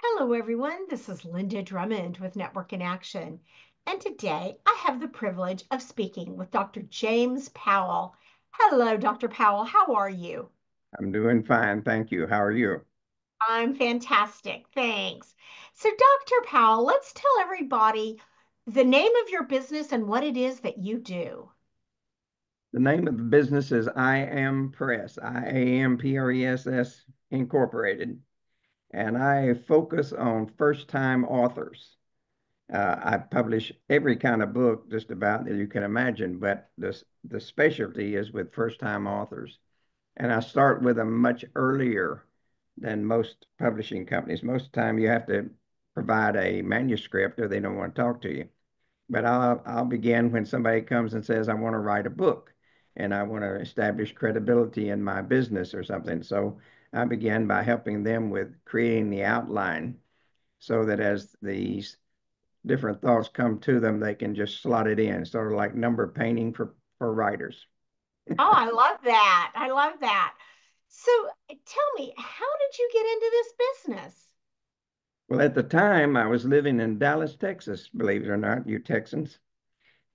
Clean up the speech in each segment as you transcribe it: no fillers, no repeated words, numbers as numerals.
Hello, everyone. This is Linda Drummond with Network in Action. And today I have the privilege of speaking with Dr. James Powell. Hello, Dr. Powell. How are you? I'm doing fine, thank you. How are you? I'm fantastic. Thanks. So, Dr. Powell, let's tell everybody the name of your business and what it is that you do. The name of the business is I Am Press, IAMPRESS Incorporated, and I focus on first-time authors. I publish every kind of book just about that you can imagine, but the specialty is with first-time authors. And I start with them much earlier than most publishing companies. Most of the time you have to provide a manuscript or they don't want to talk to you. But I'll begin when somebody comes and says, I want to write a book and I want to establish credibility in my business or something. So I begin by helping them with creating the outline so that as these different thoughts come to them, they can just slot it in, sort of like number painting for writers. Oh, I love that. I love that. So, tell me, how did you get into this business? Well, at the time, I was living in Dallas, Texas, believe it or not, you Texans.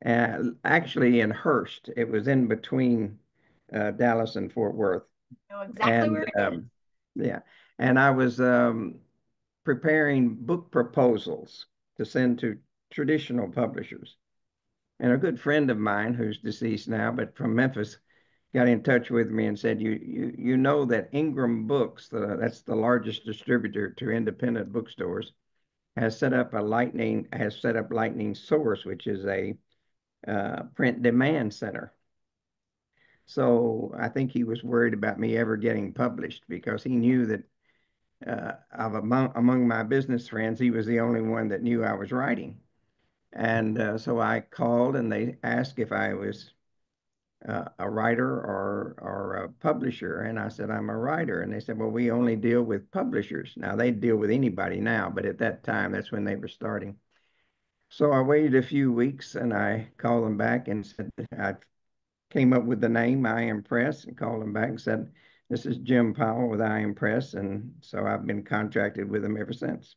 Actually in Hurst. It was in between Dallas and Fort Worth. Know exactly And where it is. yeah, and I was preparing book proposals to send to traditional publishers. And a good friend of mine, who's deceased now, but from Memphis, got in touch with me and said, "You know that Ingram Books, that's the largest distributor to independent bookstores, has set up Lightning Source, which is a print demand center." So I think he was worried about me ever getting published because he knew that among my business friends, he was the only one that knew I was writing. And so I called and they asked if I was a writer or a publisher. And I said, I'm a writer. And they said, well, we only deal with publishers. Now they deal with anybody now, but at that time, that's when they were starting. So I waited a few weeks and I called them back and said, I came up with the name I Am Press and called them back and said, this is Jim Powell with I Am Press. And so I've been contracted with them ever since.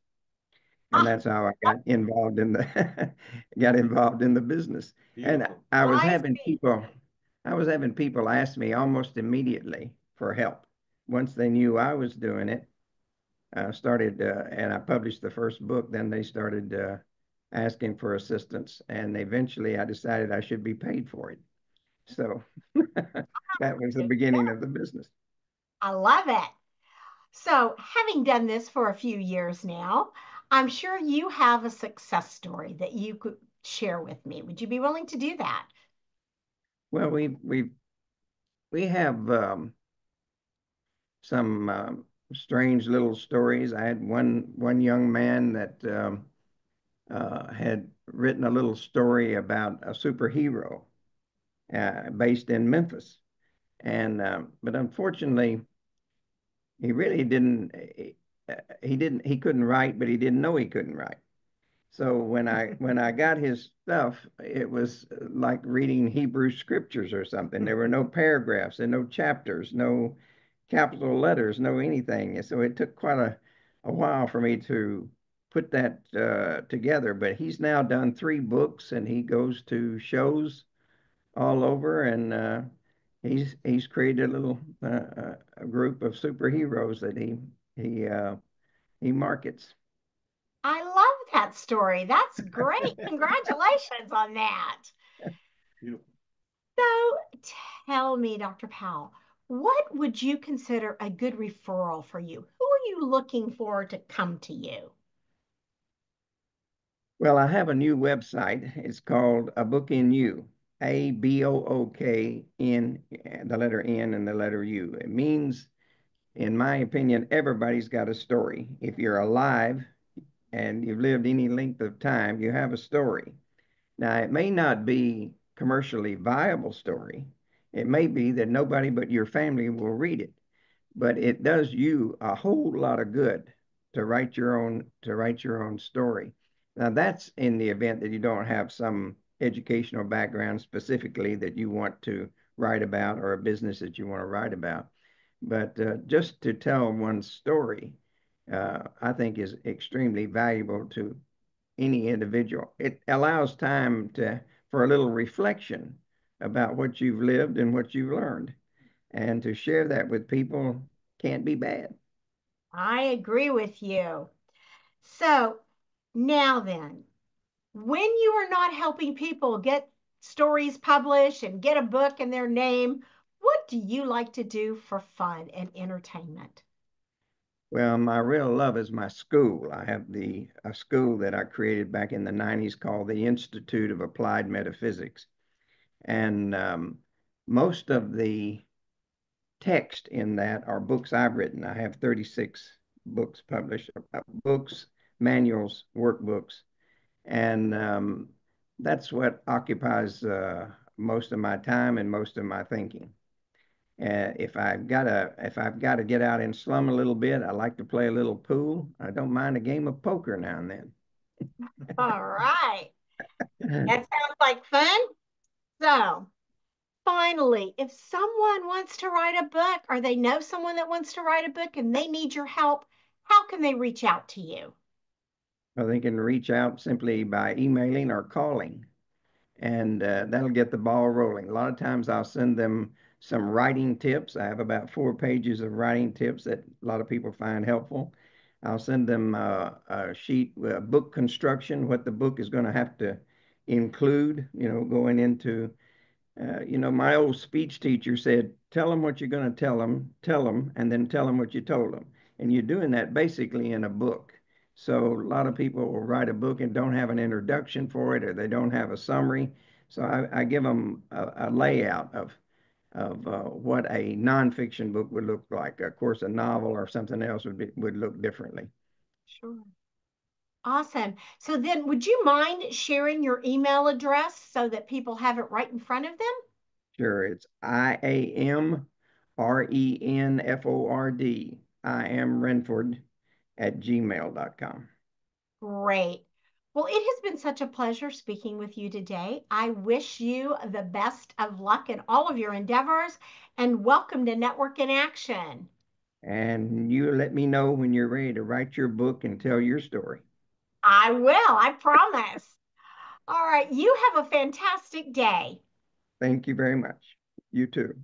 And Ah, that's how I got involved in the got involved in the business. And I see. I was having people ask me almost immediately for help. Once they knew I was doing it, and I published the first book, then they started asking for assistance. And eventually I decided I should be paid for it. So that was the beginning of the business. I love it. So, having done this for a few years now, I'm sure you have a success story that you could share with me. Would you be willing to do that? Well, we have some strange little stories. I had one young man that had written a little story about a superhero based in Memphis, and but unfortunately, he really didn't. He couldn't write, but he didn't know he couldn't write. So when I got his stuff, it was like reading Hebrew scriptures or something. There were no paragraphs and no chapters, no capital letters, no anything. And so it took quite a while for me to put that together. But he's now done three books and he goes to shows all over and he's created a little a group of superheroes that he he markets. I love that story. That's great. Congratulations on that. So, tell me, Dr. Powell, what would you consider a good referral for you? Who are you looking for to come to you? Well, I have a new website. It's called A Book in You, ABOOKN, the letter N and the letter U. It means, in my opinion, everybody's got a story. If you're alive and you've lived any length of time, you have a story. Now, it may not be commercially viable story. It may be that nobody but your family will read it, but it does you a whole lot of good to write your own story. Now that's in the event that you don't have some educational background specifically that you want to write about or a business that you want to write about. But just to tell one story I think is extremely valuable to any individual. It allows time to for a little reflection about what you've lived and what you've learned, and to share that with people can't be bad. I agree with you. So now then, when you are not helping people get stories published and get a book in their name, what do you like to do for fun and entertainment? Well, my real love is my school. I have the a school that I created back in the 90s called the Institute of Applied Metaphysics. And most of the text in that are books I've written. I have 36 books published, books, manuals, workbooks, and that's what occupies most of my time and most of my thinking. If I've got to get out and slum a little bit, I like to play a little pool. I don't mind a game of poker now and All right. then. That sounds like fun. So, finally, if someone wants to write a book or they know someone that wants to write a book and they need your help, how can they reach out to you? Well, they can reach out simply by emailing or calling, and that'll get the ball rolling. A lot of times I'll send them some writing tips. I have about 4 pages of writing tips that a lot of people find helpful. I'll send them a sheet, book construction, what the book is going to have to include, going into my old speech teacher said, tell them what you're going to tell them, and then tell them what you told them. And you're doing that basically in a book. So a lot of people will write a book and don't have an introduction for it, or they don't have a summary. So I give them a layout of what a nonfiction book would look like. Of course, a novel or something else would look differently. Sure. Awesome. So then, would you mind sharing your email address so that people have it right in front of them? Sure, it's IAMRENFORD. I am Renford at gmail.com. Great. Well, it has been such a pleasure speaking with you today. I wish you the best of luck in all of your endeavors and welcome to Network in Action. And you let me know when you're ready to write your book and tell your story. I will, I promise. All right, you have a fantastic day. Thank you very much. You too.